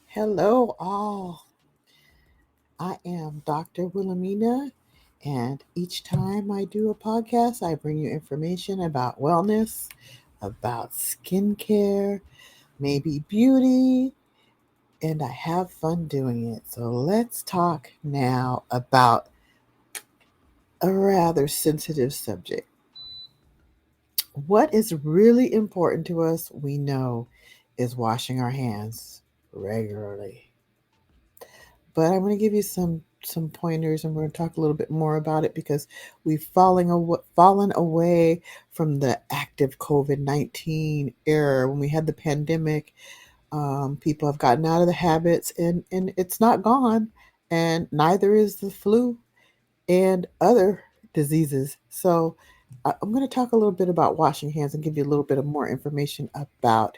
Hello, all. I am Dr. Wilhelmina, and each time I do a podcast, I bring you information about wellness, about skincare, maybe beauty, and I have fun doing it. So let's talk now about a rather sensitive subject. What is really important to us, we know, is washing our hands regularly. But I'm going to give you some pointers, and we're going to talk a little bit more about it because we've fallen away from the active COVID-19 era when we had the pandemic. People have gotten out of the habits, and it's not gone, and neither is the flu and other diseases. So I'm going to talk a little bit about washing hands and give you a little bit of more information about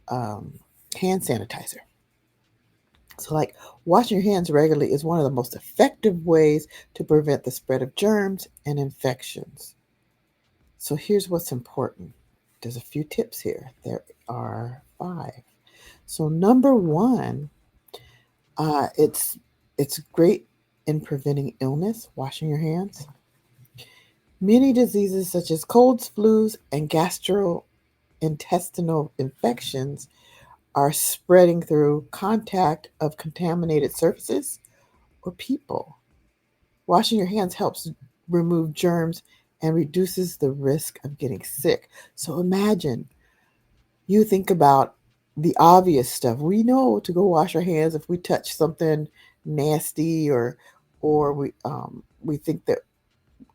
um, hand sanitizer. So, like, washing your hands regularly is one of the most effective ways to prevent the spread of germs and infections. So, here's what's important. There's a few tips here. There are five. So, number one, it's great in preventing illness. Washing your hands. Many diseases such as colds, flus, and gastrointestinal infections are spreading through contact of contaminated surfaces or people. Washing your hands helps remove germs and reduces the risk of getting sick. So imagine you think about the obvious stuff. We know to go wash our hands if we touch something nasty or we think that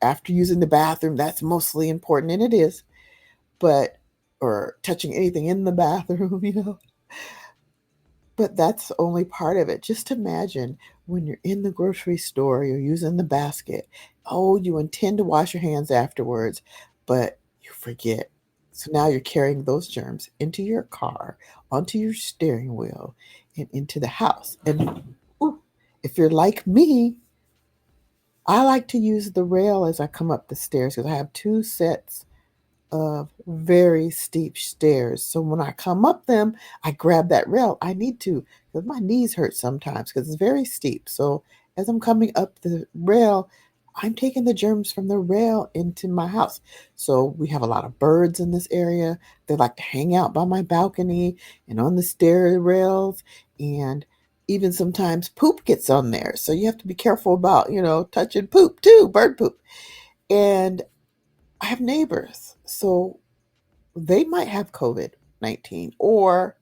after using the bathroom that's mostly important, and it is, but or touching anything in the bathroom, But that's only part of it. Just imagine when you're in the grocery store, you're using the basket. Oh, you intend to wash your hands afterwards, but you forget. So now you're carrying those germs into your car, onto your steering wheel, and into the house. And ooh, if you're like me, I like to use the rail as I come up the stairs because I have two sets of very steep stairs. So when I come up them, I grab that rail. I need to because my knees hurt sometimes because it's very steep. So as I'm coming up the rail, I'm taking the germs from the rail into my house. So we have a lot of birds in this area. They like to hang out by my balcony and on the stair rails. And even sometimes poop gets on there. So you have to be careful about, touching poop too, bird poop. And I have neighbors. So they might have COVID-19, or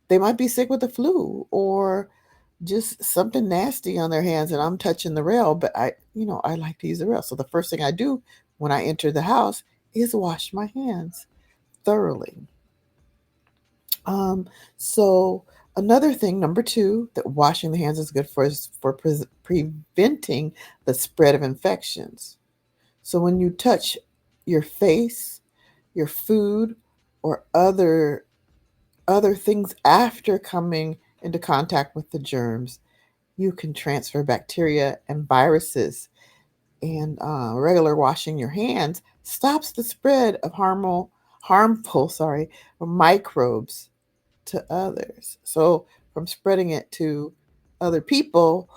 they might be sick with the flu, or just something nasty on their hands, and I'm touching the rail, but I like to use the rail. So the first thing I do when I enter the house is wash my hands thoroughly. So another thing, number two, that washing the hands is good for is for preventing the spread of infections. So when you touch your face, your food, or other things after coming into contact with the germs, you can transfer bacteria and viruses. And regular washing your hands stops the spread of harmful, microbes to others. So from spreading it to other people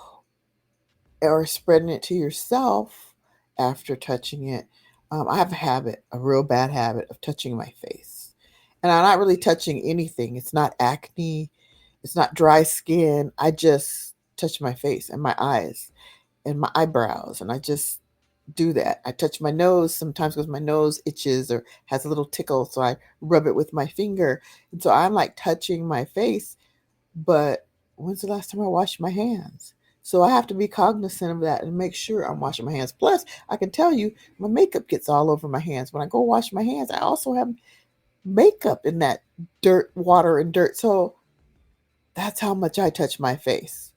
or spreading it to yourself after touching it. I have a real bad habit of touching my face. And I'm not really touching anything. It's not acne, it's not dry skin. I just touch my face and my eyes and my eyebrows. And I just do that. I touch my nose sometimes because my nose itches or has a little tickle. So I rub it with my finger. And so I'm like touching my face, but when's the last time I washed my hands? So I have to be cognizant of that and make sure I'm washing my hands. Plus, I can tell you my makeup gets all over my hands. When I go wash my hands, I also have makeup in that dirt, water, and dirt. So that's how much I touch my face.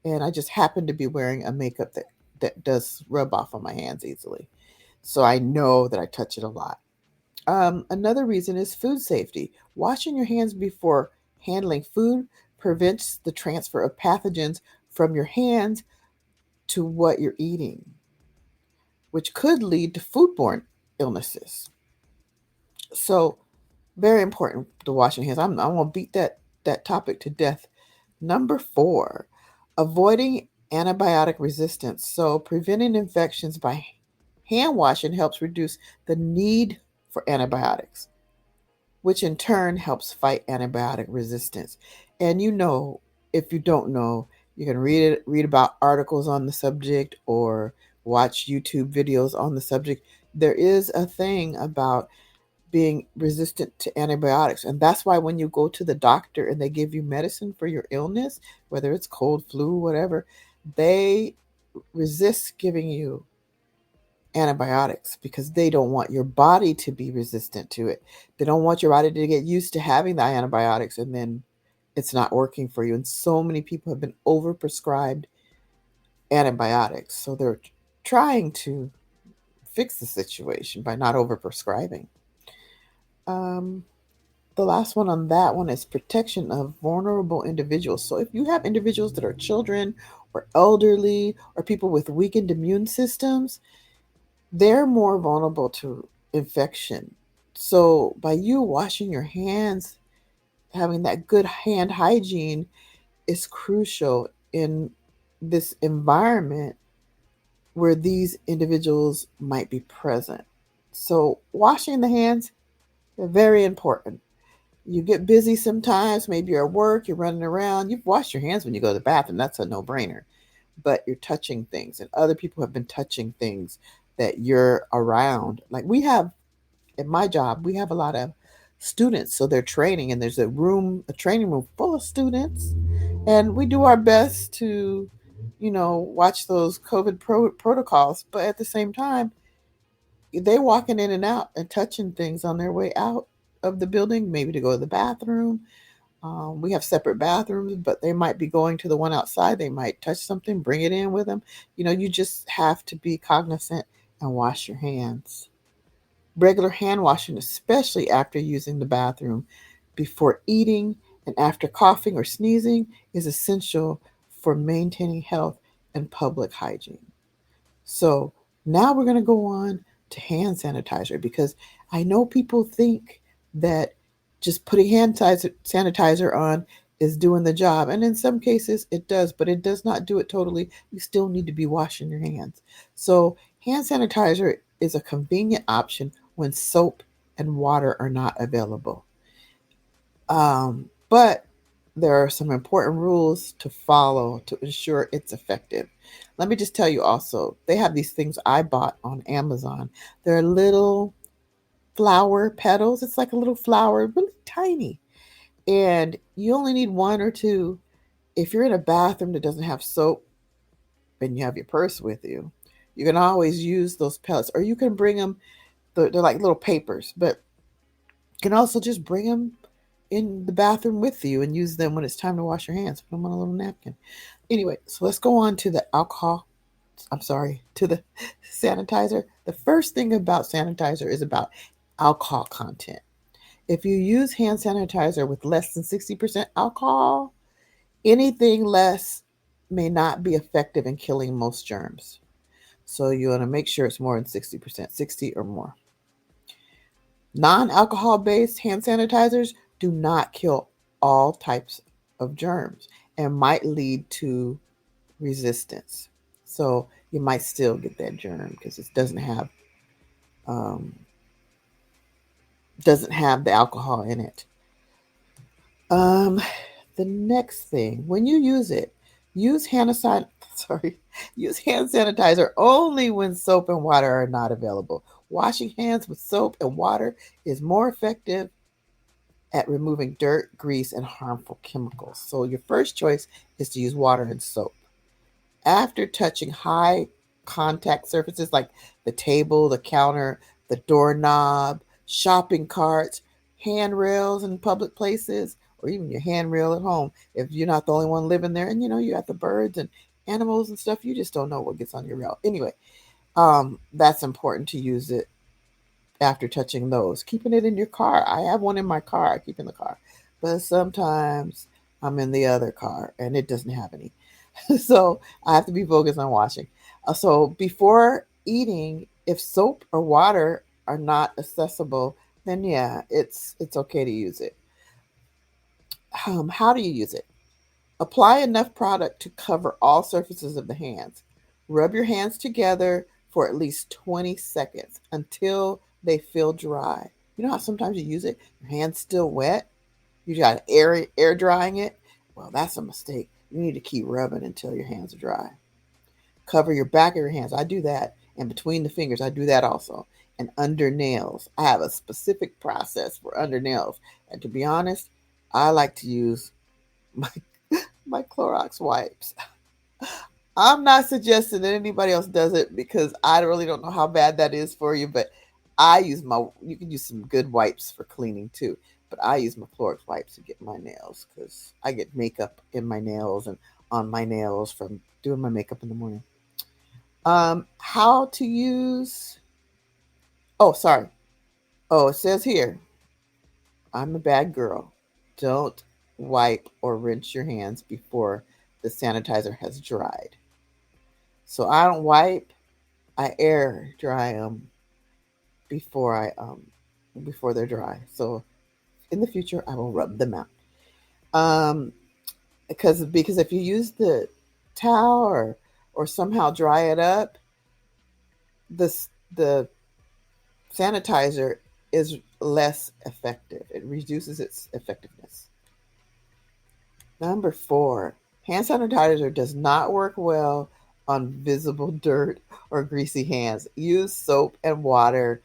And I just happen to be wearing a makeup that does rub off on my hands easily. So I know that I touch it a lot. Another reason is food safety. Washing your hands before handling food prevents the transfer of pathogens from your hands to what you're eating, which could lead to foodborne illnesses. So, very important to washing hands. I'm going to beat that topic to death. Number 4, avoiding antibiotic resistance. So, preventing infections by hand washing helps reduce the need for antibiotics, which in turn helps fight antibiotic resistance. And if you don't know, you can read about articles on the subject or watch YouTube videos on the subject. There is a thing about being resistant to antibiotics. And that's why when you go to the doctor and they give you medicine for your illness, whether it's cold, flu, whatever, they resist giving you antibiotics because they don't want your body to be resistant to it. They don't want your body to get used to having the antibiotics and then it's not working for you. And so many people have been overprescribed antibiotics. So they're trying to fix the situation by not overprescribing. Um, the last one on that one is protection of vulnerable individuals. So if you have individuals that are children or elderly or people with weakened immune systems, they're more vulnerable to infection. So by you washing your hands, having that good hand hygiene is crucial in this environment where these individuals might be present. So washing the hands, they're very important. You get busy sometimes, maybe you're at work, you're running around, you've washed your hands when you go to the bathroom, that's a no-brainer. But you're touching things and other people have been touching things that you're around. Like we have at my job, we have a lot of students, so they're training and there's a training room full of students and we do our best to watch those COVID protocols, but at the same time they walking in and out and touching things on their way out of the building, maybe to go to the bathroom. We have separate bathrooms, but they might be going to the one outside. They might touch something, bring it in with them. You just have to be cognizant and wash your hands. Regular hand washing, especially after using the bathroom, before eating, and after coughing or sneezing, is essential for maintaining health and public hygiene. So now we're going to go on to hand sanitizer because I know people think that just putting sanitizer on is doing the job. And in some cases it does, but it does not do it totally. You still need to be washing your hands. So hand sanitizer is a convenient option when soap and water are not available. But there are some important rules to follow to ensure it's effective. Let me just tell you also, they have these things I bought on Amazon. They're little flower petals. It's like a little flower, really tiny. And you only need one or two. If you're in a bathroom that doesn't have soap and you have your purse with you, you can always use those pellets. Or you can bring them, they're like little papers, but you can also just bring them in the bathroom with you and use them when it's time to wash your hands. Put them on a little napkin. Anyway, so let's go on to the alcohol. I'm sorry, to the sanitizer. The first thing about sanitizer is about alcohol content. If you use hand sanitizer with less than 60% alcohol, anything less may not be effective in killing most germs. So you want to make sure it's more than 60%, 60 or more. Non alcohol based hand sanitizers do not kill all types of germs and might lead to resistance. So you might still get that germ because it um, doesn't have the alcohol in it. Um, the next thing, when you use it, use hand san- sorry, use hand sanitizer only when soap and water are not available. Washing hands with soap and water is more effective at removing dirt, grease, and harmful chemicals. So your first choice is to use water and soap. After touching high contact surfaces like the table, the counter, the doorknob, shopping carts, handrails in public places, or even your handrail at home, if you're not the only one living there and you got the birds and animals and stuff, you just don't know what gets on your rail. Anyway, that's important to use it after touching those. Keeping it in your car. I have one in my car. I keep in the car. But sometimes I'm in the other car and it doesn't have any. So I have to be focused on washing. So before eating, if soap or water are not accessible, then yeah, it's okay to use it. How do you use it? Apply enough product to cover all surfaces of the hands. Rub your hands together for at least 20 seconds until they feel dry. You know how sometimes you use it, your hand's still wet, you got air drying it? Well, that's a mistake. You need to keep rubbing until your hands are dry. Cover your back of your hands. I do that. And between the fingers, I do that also. And under nails. I have a specific process for under nails. And to be honest, I like to use my my Clorox wipes. I'm not suggesting that anybody else does it because I really don't know how bad that is for you, but you can use some good wipes for cleaning too. But I use my Clorox wipes to get my nails because I get makeup in my nails and on my nails from doing my makeup in the morning. How to use, oh, sorry. Oh, it says here, I'm a bad girl. Don't wipe or rinse your hands before the sanitizer has dried. So I don't wipe. I air dry them before before they're dry. So in the future, I will rub them out. Um, because if you use the towel or somehow dry it up, the sanitizer is less effective. It reduces its effectiveness. Number 4, hand sanitizer does not work well on visible dirt or greasy hands. Use soap and water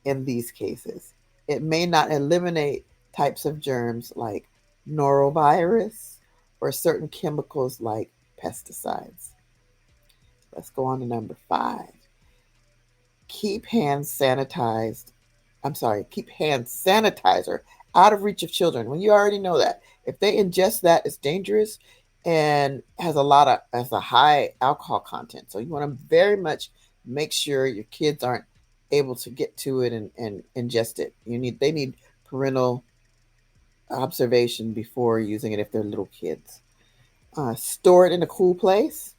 in these cases. It may not eliminate types of germs like norovirus or certain chemicals like pesticides. Let's go on to number 5. Keep hands sanitized. Keep hand sanitizer out of reach of children. When you already know that. If they ingest that, it's dangerous and has a high alcohol content. So you want to very much make sure your kids aren't able to get to it and ingest it. They need parental observation before using it if they're little kids. Store it in a cool place,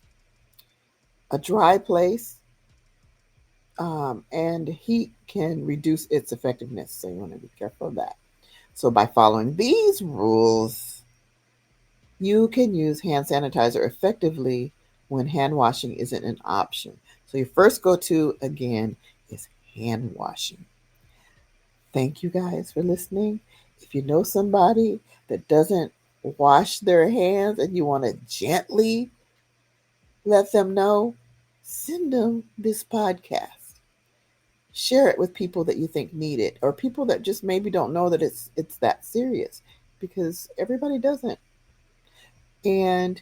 a dry place, and heat can reduce its effectiveness. So you want to be careful of that. So by following these rules, you can use hand sanitizer effectively when hand washing isn't an option. So your first go-to again is hand washing. Thank you guys for listening. If you know somebody that doesn't wash their hands and you want to gently let them know, send them this podcast. Share it with people that you think need it or people that just maybe don't know that it's that serious because everybody doesn't. And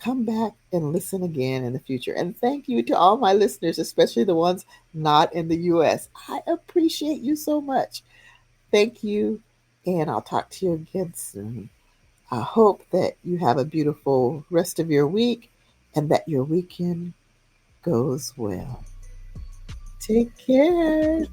come back and listen again in the future. And thank you to all my listeners, especially the ones not in the US. I appreciate you so much. Thank you, and I'll talk to you again soon. I hope that you have a beautiful rest of your week and that your weekend goes well. Take care.